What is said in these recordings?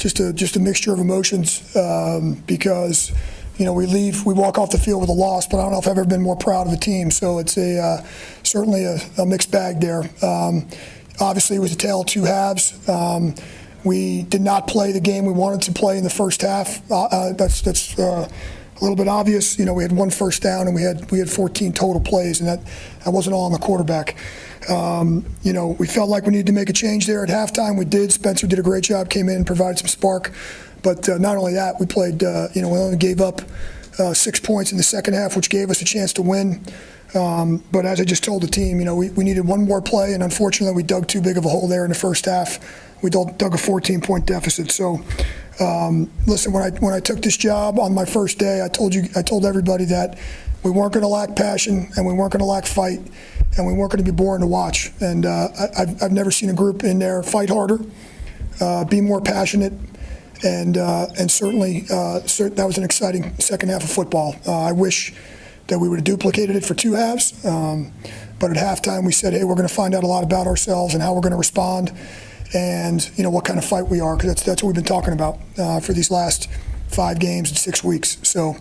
just a mixture of emotions because we walk off the field with a loss, but I don't know if I've ever been more proud of the team. So it's certainly a mixed bag there. Obviously, it was a tale of two halves. We did not play the game we wanted to play in the first half. That's a little bit obvious. We had one first down and we had 14 total plays, and that wasn't all on the quarterback. We felt like we needed to make a change there at halftime. We did. Spencer did a great job, came in, provided some spark. But not only that, we played, we only gave up 6 points in the second half, which gave us a chance to win. But as I just told the team, we needed one more play, and unfortunately we dug too big of a hole there in the first half. We dug a 14-point deficit. So, listen, when I took this job on my first day, I told everybody that we weren't going to lack passion and we weren't going to lack fight and we weren't going to be boring to watch. And I've never seen a group in there fight harder, be more passionate, and certainly that was an exciting second half of football. I wish that we would have duplicated it for two halves, but at halftime we said, hey, we're going to find out a lot about ourselves and how we're going to respond, and what kind of fight we are, because that's what we've been talking about for these last 5 games in 6 weeks. So,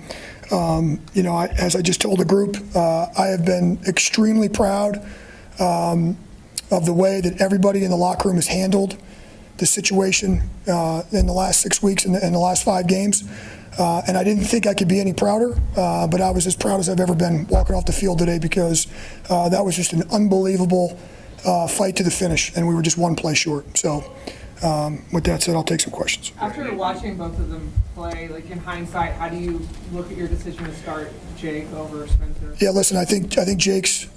as I just told the group, I have been extremely proud of the way that everybody in the locker room has handled the situation in the last 6 weeks and the last 5 games. And I didn't think I could be any prouder, but I was as proud as I've ever been walking off the field today, because that was just an unbelievable fight to the finish, and we were just one play short. So with that said, I'll take some questions. After watching both of them play, like in hindsight, how do you look at your decision to start Jake over Spencer? Yeah, listen, I think Jake's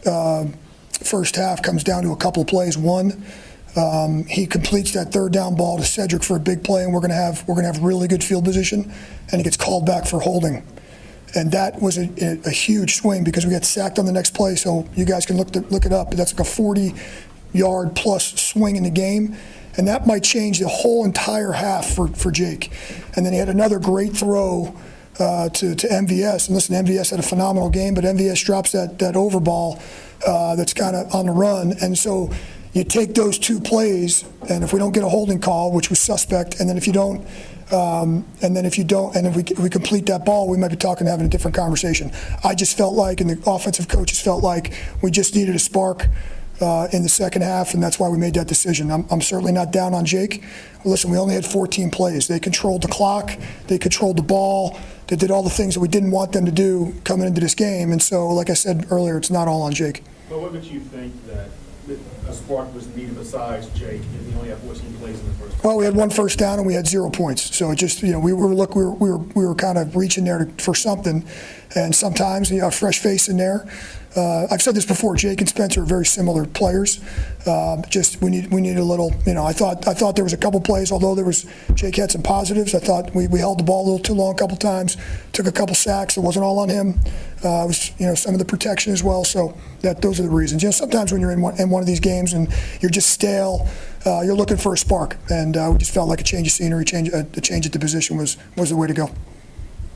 first half comes down to a couple of plays. One, he completes that third down ball to Cedric for a big play, and we're gonna have really good field position, and he gets called back for holding. And that was a huge swing, because we got sacked on the next play. So you guys can look it up. That's like a 40-yard plus swing in the game, and that might change the whole entire half for Jake. And then he had another great throw to MVS. And listen, MVS had a phenomenal game, but MVS drops that over ball that's kind of on the run. And so you take those 2 plays, and if we don't get a holding call, which was suspect, and then if we complete that ball, we might be having a different conversation. I just felt like, and the offensive coaches felt like, we just needed a spark in the second half, and that's why we made that decision. I'm certainly not down on Jake. Listen, we only had 14 plays. They controlled the clock, they controlled the ball, they did all the things that we didn't want them to do coming into this game, and so, like I said earlier, it's not all on Jake. But what makes you think that a spark was needed besides Jake, and we only have 14 plays in the first half? Well, we had one first down and we had 0 points. So it just, we were kind of reaching there for something. And sometimes, a fresh face in there. I've said this before. Jake and Spencer are very similar players. We need a little. I thought there was a couple plays. Although Jake had some positives. I thought we held the ball a little too long a couple times. Took a couple sacks. It wasn't all on him. It was some of the protection as well. So those are the reasons. Sometimes when you're in one of these games and you're just stale, you're looking for a spark. And we just felt like a change of scenery, a change at the position was the way to go.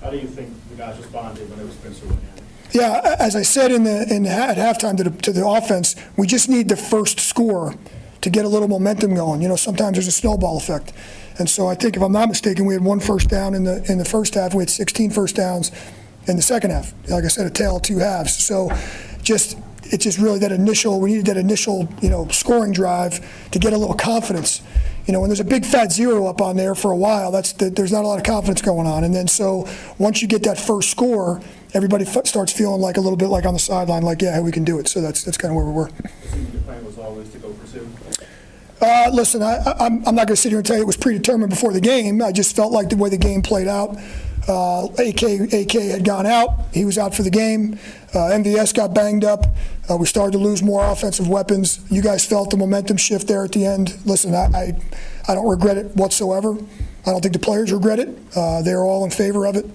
How do you think the guys responded when it was Spencer went in? Yeah, as I said at halftime to the offense, we just need the first score to get a little momentum going. Sometimes there's a snowball effect. And so I think, if I'm not mistaken, we had one first down in the first half. We had 16 first downs in the second half. Like I said, a tale of two halves. So it's just really we needed that initial, scoring drive to get a little confidence. When there's a big fat 0 up on there for a while, there's not a lot of confidence going on. And then so once you get that first score, everybody starts feeling like a little bit like on the sideline, like, yeah, we can do it. So that's kind of where we were. The plan was always to go pursue. Listen, I'm not going to sit here and tell you it was predetermined before the game. I just felt like the way the game played out. AK had gone out. He was out for the game. MVS got banged up. We started to lose more offensive weapons. You guys felt the momentum shift there at the end. Listen, I don't regret it whatsoever. I don't think the players regret it. They're all in favor of it.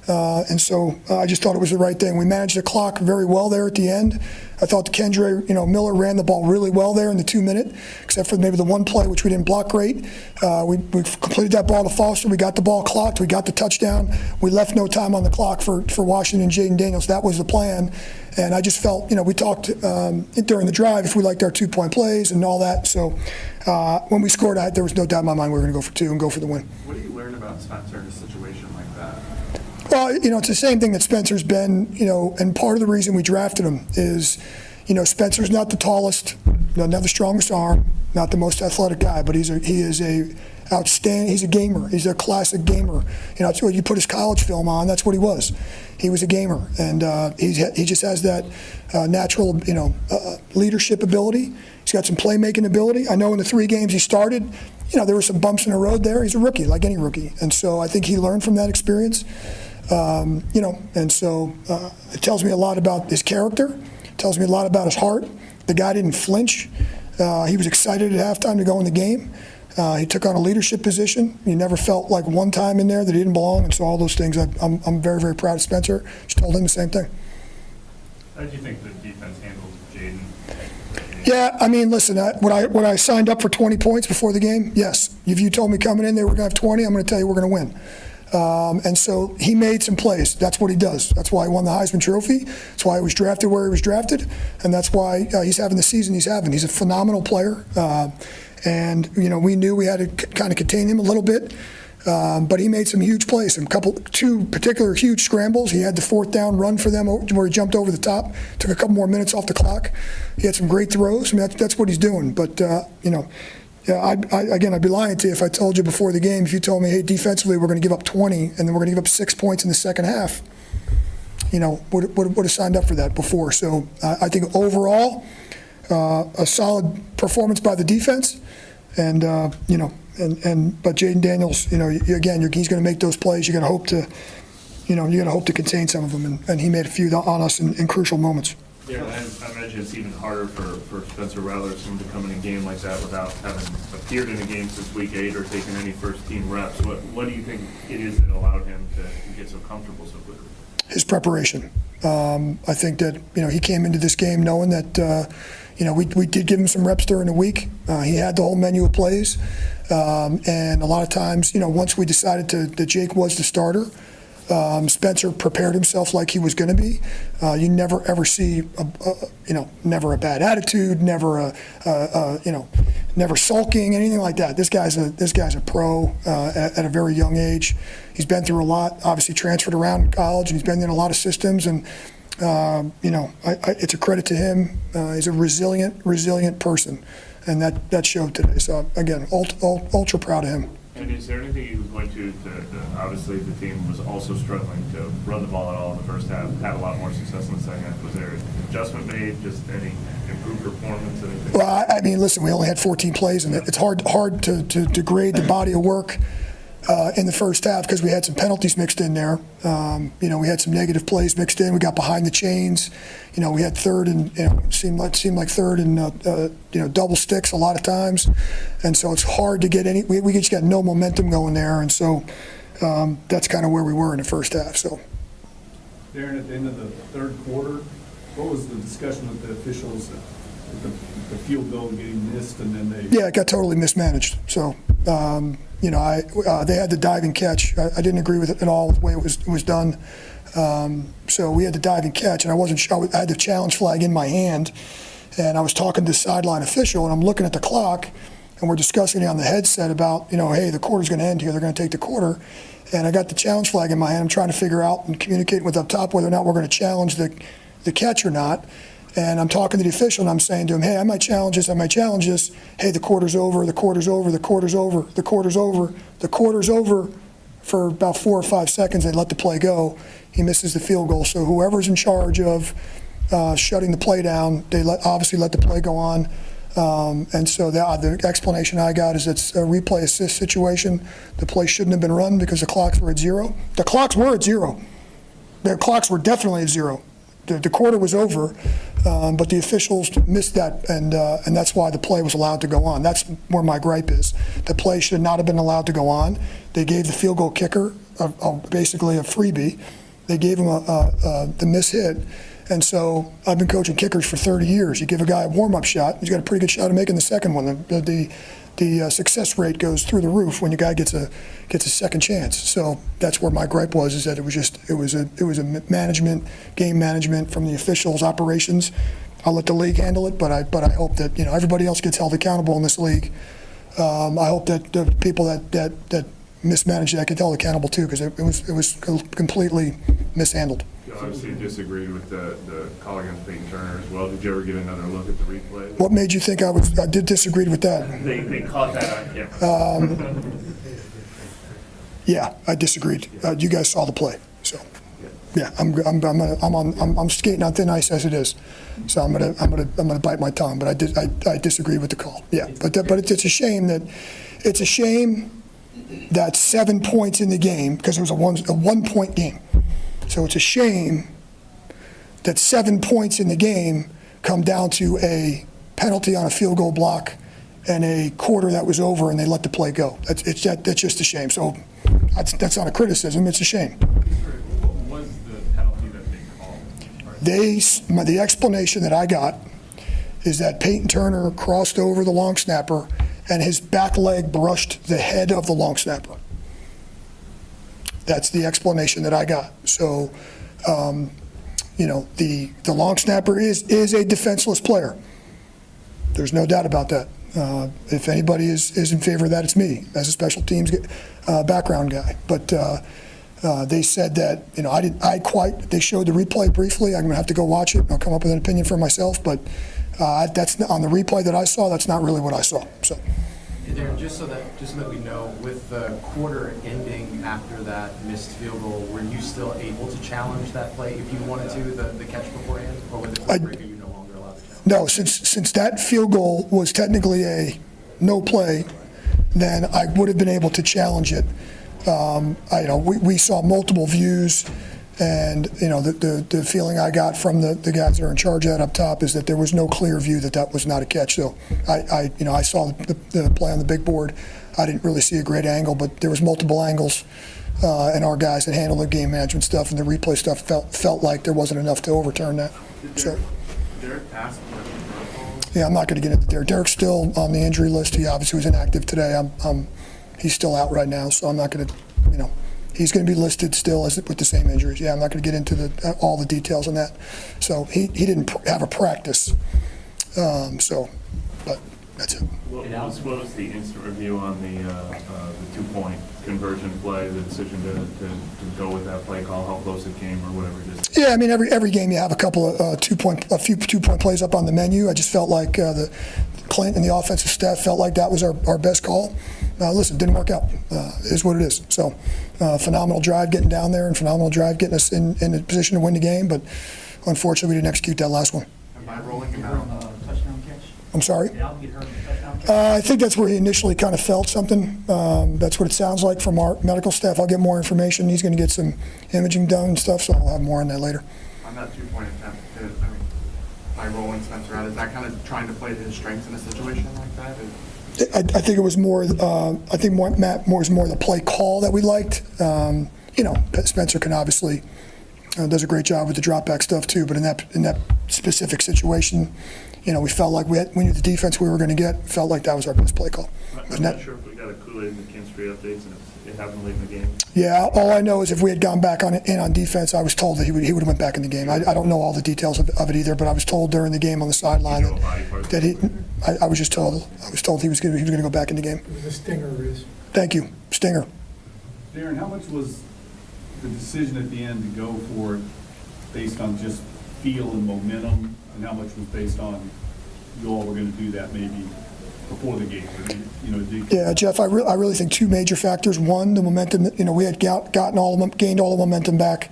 And so I just thought it was the right thing. We managed the clock very well there at the end. I thought Kendra, Miller ran the ball really well there in the 2 minute, except for maybe the one play which we didn't block great. We completed that ball to Foster. We got the ball clocked. We got the touchdown. We left no time on the clock for Washington and Jaden Daniels. That was the plan. And I just felt, we talked during the drive if we liked our 2-point plays and all that. So when we scored, there was no doubt in my mind we were going to go for 2 and go for the win. What do you learn about Spencer in a situation like that? Well, it's the same thing that Spencer's been, and part of the reason we drafted him is, Spencer's not the tallest, doesn't have the strongest arm, not the most athletic guy, but he is a outstanding, he's a gamer. He's a classic gamer. That's what you put his college film on, that's what he was. He was a gamer, and he just has that natural, leadership ability. He's got some playmaking ability. I know in the 3 games he started, there were some bumps in the road there. He's a rookie, like any rookie. And so I think he learned from that experience. And so it tells me a lot about his character. It tells me a lot about his heart. The guy didn't flinch. He was excited at halftime to go in the game. He took on a leadership position. He never felt like one time in there that he didn't belong. And so all those things, I'm very, very proud of Spencer. Just told him the same thing. How do you think the defense handled Jaden? Yeah, I mean, listen, when I signed up for 20 points before the game, yes. If you told me coming in they were going to have 20, I'm going to tell you we're going to win. And so he made some plays. That's what he does. That's why he won the Heisman Trophy. That's why he was drafted where he was drafted. And that's why he's having the season he's having. He's a phenomenal player. And, we knew we had to kind of contain him a little bit. But he made some huge plays, 2 particular huge scrambles. He had the 4th down run for them where he jumped over the top, took a couple more minutes off the clock. He had some great throws. I mean, that's what he's doing. But, I'd be lying to you if I told you before the game, if you told me, hey, defensively we're going to give up 20 and then we're going to give up 6 points in the second half, would have signed up for that before. So I think overall, a solid performance by the defense. And, but Jaden Daniels, he's going to make those plays. You're going to hope to contain some of them, and he made a few on us in crucial moments. Yeah, I imagine it's even harder for Spencer Rattler to come in a game like that without having appeared in a game since week 8 or taken any first-team reps. What do you think it is that allowed him to get so comfortable so quickly? His preparation. I think that he came into this game knowing that we did give him some reps during the week. He had the whole menu of plays, and a lot of times once we decided that Jake was the starter, Spencer prepared himself like he was going to be. You never ever see never a bad attitude, never never sulking, anything like that. This guy's a pro at a very young age. He's been through a lot. Obviously transferred around in college, and he's been in a lot of systems. And it's a credit to him. He's a resilient person, and that showed today. So again, ultra proud of him. And is there anything he was going to obviously the team was also struggling to run the ball at all in the first half, had a lot more success in the second half. Was there an adjustment made, just any improved performance, anything? Well, I mean, listen, we only had 14 plays, and it's hard to grade the body of work in the first half because we had some penalties mixed in there. We had some negative plays mixed in. We got behind the chains. We had third and seemed like third and double sticks a lot of times, and so it's hard to get any. We just got no momentum going there, and so that's kind of where we were in the first half. So, Darren, at the end of the third quarter, what was the discussion with the officials? The field goal getting missed, and then it got totally mismanaged. So. They had the diving catch. I didn't agree with it at all, the way it was done. So we had the diving catch, and I wasn't sure. I had the challenge flag in my hand, and I was talking to the sideline official, and I'm looking at the clock, and we're discussing it on the headset about, hey, the quarter's going to end here. They're going to take the quarter. And I got the challenge flag in my hand. I'm trying to figure out and communicate with up top whether or not we're going to challenge the catch or not. And I'm talking to the official, and I'm saying to him, hey, I might challenge this. Hey, the quarter's over, the quarter's over, the quarter's over, the quarter's over, the quarter's over. For about 4 or 5 seconds, they let the play go. He misses the field goal. So whoever's in charge of shutting the play down, they obviously let the play go on. And so the explanation I got is it's a replay assist situation. The play shouldn't have been run because the clocks were at 0. The clocks were at 0. The clocks were definitely at 0. The quarter was over, but the officials missed that, and that's why the play was allowed to go on. That's where my gripe is. The play should not have been allowed to go on. They gave the field goal kicker basically a freebie. They gave him the miss hit. And so I've been coaching kickers for 30 years. You give a guy a warm-up shot, he's got a pretty good shot of making the second one. The success rate goes through the roof when your guy gets a second chance. So that's where my gripe was, is that it was a management, game management from the officials, operations. I'll let the league handle it, but I hope that everybody else gets held accountable in this league. I hope that the people that mismanaged that get held accountable too, because it was completely mishandled. You obviously disagreed with the call against Peyton Turner as well. Did you ever get another look at the replay? What made you think I did disagree with that? They caught that on camera. Yeah, I disagreed. You guys saw the play, so yeah, I'm skating on thin ice as it is. So I'm gonna bite my tongue, but I disagree with the call. Yeah, but it's a shame that 7 points in the game, because it was a 1 point game. So it's a shame that 7 points in the game come down to a penalty on a field goal block and a quarter that was over and they let the play go. That's just a shame. So that's not a criticism, it's a shame. What was the penalty that they called? The explanation that I got is that Peyton Turner crossed over the long snapper and his back leg brushed the head of the long snapper. That's the explanation that I got. So, the long snapper is a defenseless player. There's no doubt about that. If anybody is in favor of that, it's me as a special teams background guy. But they said that they showed the replay briefly. I'm going to have to go watch it. I'll come up with an opinion for myself. But that's on the replay that I saw. That's not really what I saw. So. Darren, just so that we know, with the quarter ending after that missed field goal, were you still able to challenge that play if you wanted to, the catch beforehand, or with the quick break are you no longer allowed to challenge? No, since that field goal was technically a no play, then I would have been able to challenge it. We saw multiple views, and the feeling I got from the guys that are in charge of that up top is that there was no clear view that was not a catch. So I saw the play on the big board. I didn't really see a great angle, but there was multiple angles, and our guys that handled the game management stuff and the replay stuff felt like there wasn't enough to overturn that. So. Derek asked Yeah, I'm not going to get into Derek. Derek's still on the injury list. He obviously was inactive today. He's still out right now, so I'm not going to, he's going to be listed still with the same injuries. Yeah, I'm not going to get into all the details on that. So he didn't have a practice. But that's it. What was the instant review on the 2-point conversion play, the decision to go with that play call, how close it came, or whatever it is? Yeah, I mean, every game you have a couple of a few 2-point plays up on the menu. I just felt like Clint and the offensive staff felt like that was our best call. Listen, it didn't work out. It is what it is. So, phenomenal drive getting down there and phenomenal drive getting us in a position to win the game, but unfortunately we didn't execute that last one. Am I rolling him out? Touchdown catch? I'm sorry? Did Al get hurt on the touchdown catch? I think that's where he initially kind of felt something. That's what it sounds like from our medical staff. I'll get more information. He's going to get some imaging done and stuff, so I'll have more on that later. On that 2-point attempt, by rolling Spencer out, is that kind of trying to play to his strengths in a situation like that? I think it was more. I think Matt was more the play call that we liked. Spencer can obviously does a great job with the drop back stuff too. But in that specific situation, we felt like we knew the defense we were going to get. Felt like that was our best play call. I'm not sure if we got a Kool-Aid McKinstry updates and it happened late in the game. Yeah, all I know is if we had gone back on defense, I was told that he would have went back in the game. I don't know all the details of it either, but I was told during the game on the sideline that he. I was just told. I was told he was going to go back in the game. It was a stinger, Riz. Thank you, stinger. Darren, how much was the decision at the end to go for it based on just feel and momentum, and how much was based on you all were going to do that maybe before the game? Yeah, Jeff, I really think two major factors. One, the momentum. We had gained all the momentum back.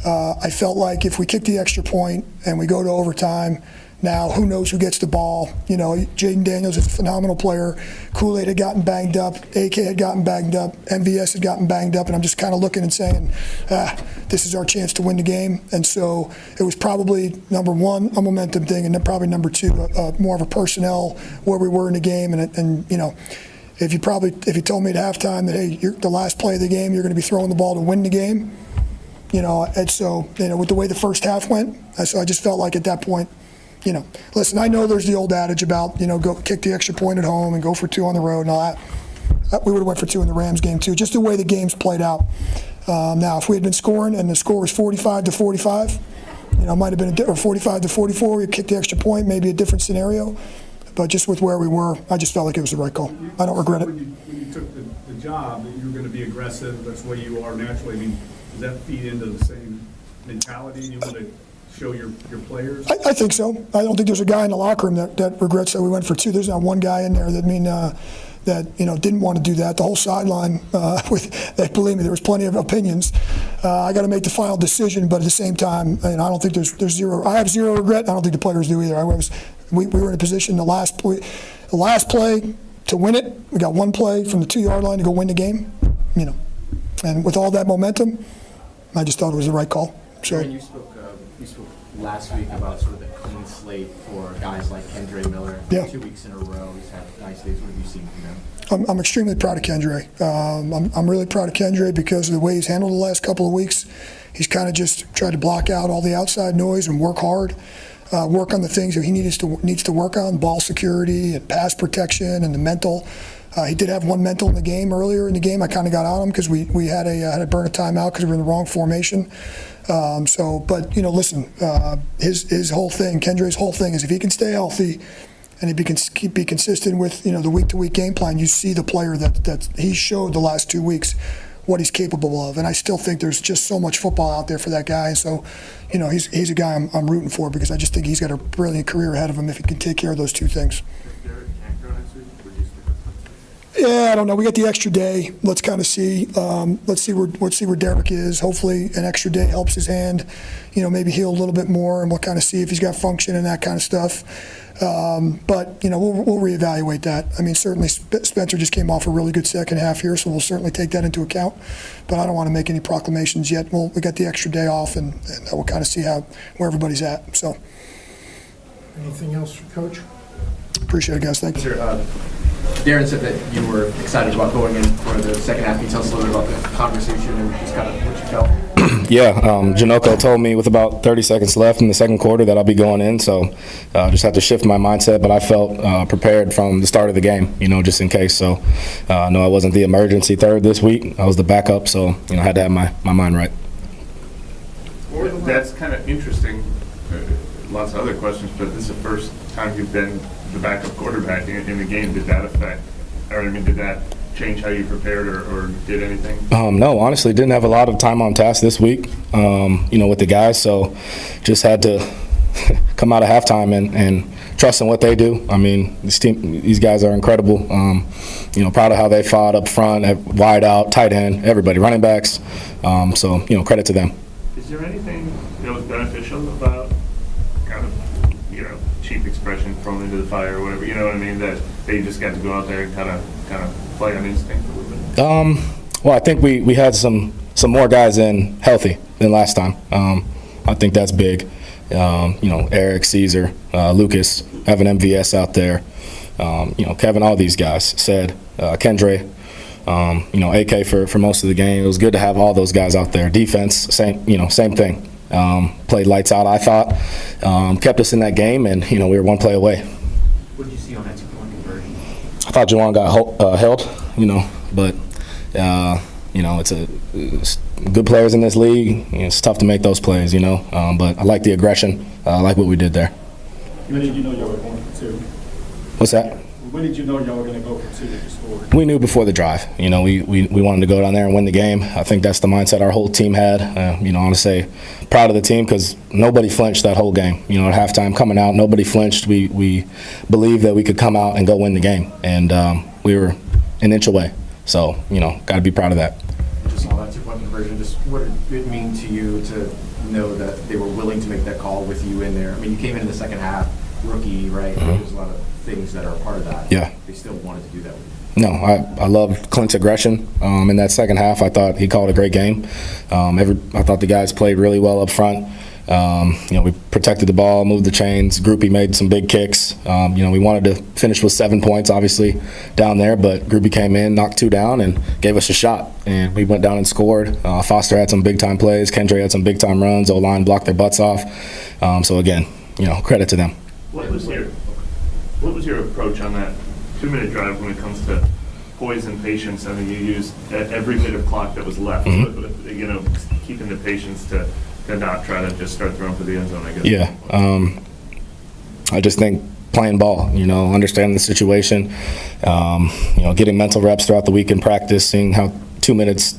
I felt like if we kick the extra point and we go to overtime, now who knows who gets the ball? Jaden Daniels is a phenomenal player. Kool-Aid had gotten banged up. AK had gotten banged up. MVS had gotten banged up, and I'm just kind of looking and saying, this is our chance to win the game. And so it was probably number one a momentum thing, and then probably number two more of a personnel where we were in the game, and if you told me at halftime that, hey, the last play of the game, you're going to be throwing the ball to win the game, and so, with the way the first half went, so I just felt like at that point, listen, I know there's the old adage about, go kick the extra point at home and go for 2 on the road and all that. We would have went for 2 in the Rams game too, just the way the game's played out. Now, if we had been scoring and the score was 45-45, it might have been or 45-44, we kicked the extra point, maybe a different scenario. But just with where we were, I just felt like it was the right call. I don't regret it. When you took the job, that you were going to be aggressive, that's the way you are naturally. I mean, does that feed into the same mentality you want to show your players? I think so. I don't think there's a guy in the locker room that regrets that we went for 2. There's not one guy in there that didn't want to do that. The whole sideline, believe me, there was plenty of opinions. I got to make the final decision, but at the same time, I don't think there's zero. I have zero regret. I don't think the players do either. We were in a position the last play to win it. We got 1 play from the 2-yard line to go win the game. And with all that momentum, I just thought it was the right call. So. Darren, you spoke last week about sort of the clean slate for guys like Kendre Miller. Yeah. 2 weeks in a row, he's had nice days. What have you seen from him? I'm extremely proud of Kendre. I'm really proud of Kendre because of the way he's handled the last couple of weeks. He's kind of just tried to block out all the outside noise and work hard, work on the things that he needs to work on, ball security and pass protection and the mental. He did have 1 mental in the game earlier in the game. I kind of got on him because we had to burn a timeout because we were in the wrong formation. But listen, his whole thing, Kendre's whole thing is if he can stay healthy and if he can be consistent with the week-to-week game plan, you see the player that he showed the last 2 weeks what he's capable of. And I still think there's just so much football out there for that guy. And so, he's a guy I'm rooting for because I just think he's got a brilliant career ahead of him if he can take care of those 2 things. Yeah, I don't know. We got the extra day. Let's kind of see. Let's see where Derek is. Hopefully, an extra day helps his hand. Maybe heal a little bit more, and we'll kind of see if he's got function and that kind of stuff. But we'll reevaluate that. I mean, certainly Spencer just came off a really good second half here, so we'll certainly take that into account. But I don't want to make any proclamations yet. We got the extra day off, and we'll kind of see where everybody's at. So. Anything else, Coach? Appreciate it, guys. Thank you. Darren said that you were excited about going in for the second half. Can you tell us a little bit about the conversation and just kind of what you felt? Yeah, Janoko told me with about 30 seconds left in the second quarter that I'll be going in, so just have to shift my mindset. But I felt prepared from the start of the game, just in case. So no, I wasn't the emergency third this week. I was the backup, so I had to have my mind right. That's kind of interesting. Lots of other questions, but this is the first time you've been the backup quarterback in the game. Did that change how you prepared or did anything? No, honestly, didn't have a lot of time on task this week, with the guys. So just had to come out of halftime and trust in what they do. I mean, these guys are incredible. Proud of how they fought up front, wide out, tight end, everybody, running backs. So credit to them. Is there anything that was beneficial about kind of, cheap expression, thrown into the fire or whatever, you know what I mean, that they just got to go out there and kind of play on instinct a little bit? Well, I think we had some more guys in healthy than last time. I think that's big. Eric, Caesar, Lucas, having MVS out there, Kevin, all these guys, said, Kendre, AK for most of the game. It was good to have all those guys out there. Defense, same thing. Played lights out, I thought. Kept us in that game, and, we were 1 play away. What did you see on that 2-point conversion? I thought Juwan got held, but, it's good players in this league. It's tough to make those plays, but I like the aggression. I like what we did there. When did you know you were going for 2? What's that? When did you know y'all were going to go for 2 if you scored? We knew before the drive. We wanted to go down there and win the game. I think that's the mindset our whole team had. I want to say proud of the team because nobody flinched that whole game. At halftime coming out, nobody flinched. We believed that we could come out and go win the game, and we were an inch away. So, got to be proud of that. Just all that 2-point conversion, just what did it mean to you to know that they were willing to make that call with you in there? I mean, you came in the second half, rookie, right? Mm-hmm. There's a lot of things that are part of that. Yeah. They still wanted to do that with you. No, I loved Clint's aggression in that second half. I thought he called a great game. I thought the guys played really well up front. We protected the ball, moved the chains. Groupie made some big kicks. We wanted to finish with 7 points, obviously, down there, but Groupie came in, knocked 2 down, and gave us a shot. And we went down and scored. Foster had some big-time plays. Kendre had some big-time runs. O-line blocked their butts off. So, again, credit to them. What was your approach on that 2-minute drive when it comes to poise and patience? I mean, you used every bit of clock that was left, keeping the patience to not try to just start throwing for the end zone, I guess. Yeah. I just think playing ball, understanding the situation, getting mental reps throughout the week in practice, seeing how 2 minutes,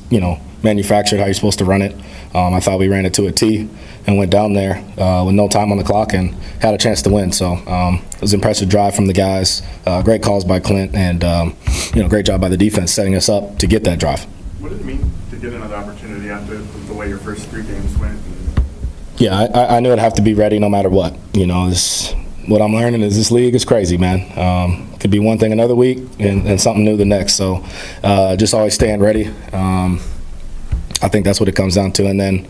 manufactured how you're supposed to run it. I thought we ran it to a T and went down there with no time on the clock and had a chance to win. So it was an impressive drive from the guys, great calls by Clint, and great job by the defense setting us up to get that drive. What did it mean to get another opportunity after the way your first 3 games went? Yeah, I knew I'd have to be ready no matter what. What I'm learning is this league is crazy, man. Could be one thing another week and something new the next. So just always staying ready. I think that's what it comes down to. And then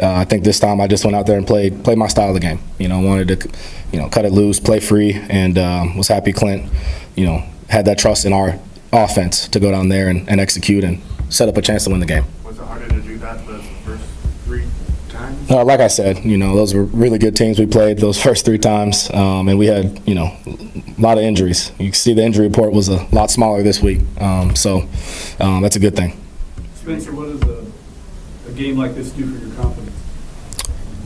I think this time I just went out there and played my style of the game. Wanted to, cut it loose, play free, and was happy Clint, had that trust in our offense to go down there and execute and set up a chance to win the game. Was it harder to do that the first 3 times? Like I said, those were really good teams we played those first 3 times, and we had, a lot of injuries. You can see the injury report was a lot smaller this week, so that's a good thing. Spencer, what does a game like this do for your confidence?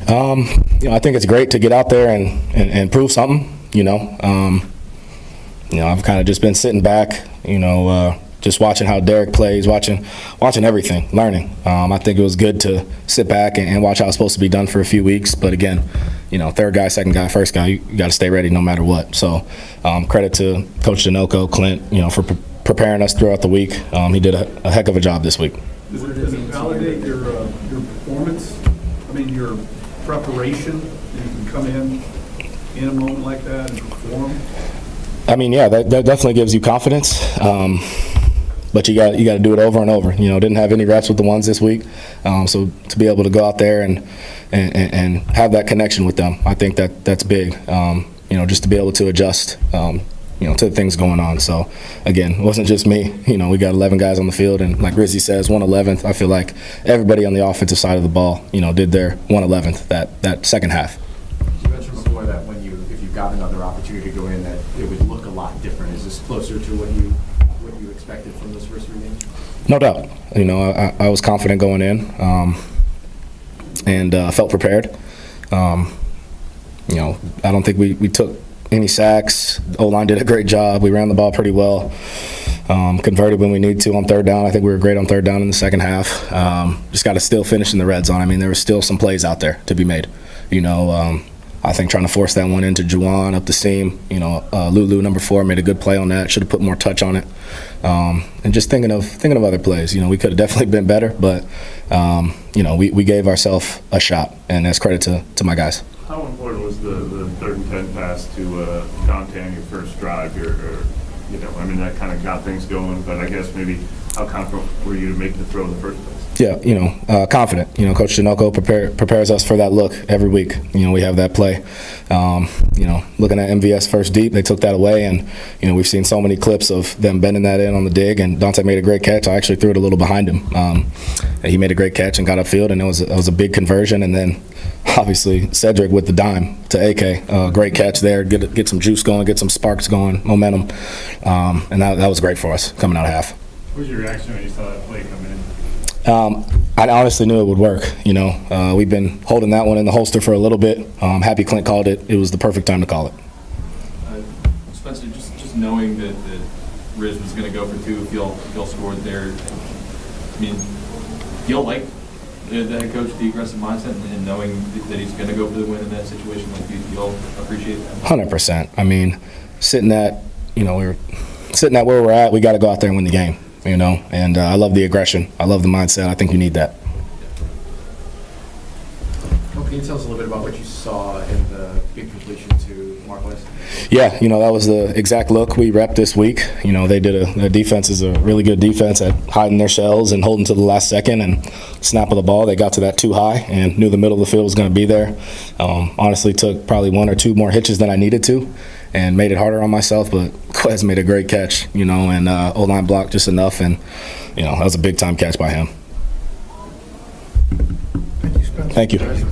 I think it's great to get out there and prove something. I've kind of just been sitting back, just watching how Derek plays, watching everything, learning. I think it was good to sit back and watch how it's supposed to be done for a few weeks. But again, third guy, second guy, first guy, you got to stay ready no matter what. So credit to Coach Dinoco, Clint, for preparing us throughout the week. He did a heck of a job this week. Does it validate your performance? I mean, your preparation? You can come in a moment like that and perform? I mean, yeah, that definitely gives you confidence. But you got to do it over and over. Didn't have any reps with the ones this week, so to be able to go out there and have that connection with them, I think that's big. Just to be able to adjust, to the things going on. So again, it wasn't just me. We got 11 guys on the field, and like Rizzi says, 1/11th. I feel like everybody on the offensive side of the ball, did their 1/11th that second half. You mentioned before that if you got another opportunity to go in, that it would look a lot different. Is this closer to what you expected from those first 3 games? No doubt. I was confident going in, and felt prepared. I don't think we took any sacks. O-line did a great job. We ran the ball pretty well. Converted when we need to on third down. I think we were great on third down in the second half. Just got to still finish in the red zone. I mean, there were still some plays out there to be made. I think trying to force that one into Juwan up the seam. Lulu, number 4, made a good play on that. Should have put more touch on it. And just thinking of other plays. We could have definitely been better, but we gave ourselves a shot, and that's credit to my guys. How important was the 3rd and 10 pass to Dante on your first drive? That kind of got things going, but I guess maybe how confident were you to make the throw in the first place? Yeah, confident. Coach Dinoco prepares us for that look every week. We have that play. Looking at MVS first deep, they took that away, and we've seen so many clips of them bending that in on the dig, and Dante made a great catch. I actually threw it a little behind him. He made a great catch and got upfield, and it was a big conversion. And then obviously Cedric with the dime to AK, great catch there. Get some juice going, get some sparks going, momentum, and that was great for us coming out of half. What was your reaction when you saw that play come in? I honestly knew it would work. We've been holding that one in the holster for a little bit. Happy Clint called it. It was the perfect time to call it. Spencer, just knowing that Riz was going to go for 2 if y'all scored there, I mean, do y'all like the head coach, the aggressive mindset, and knowing that he's going to go for the win in that situation? Like, do y'all appreciate that? 100%. I mean, sitting at where we're at, we got to go out there and win the game. And I love the aggression. I love the mindset. I think you need that. Can you tell us a little bit about what you saw in the big completion to smart plays. Yeah, that was the exact look we repped this week. The defense is a really good defense at hiding their shells and holding to the last second and snap of the ball. They got to that too high and knew the middle of the field was going to be there. Honestly, took probably one or two more hitches than I needed to and made it harder on myself, but Quez made a great catch, and O-line blocked just enough, and, that was a big-time catch by him. Thank you, Spencer. Thank you.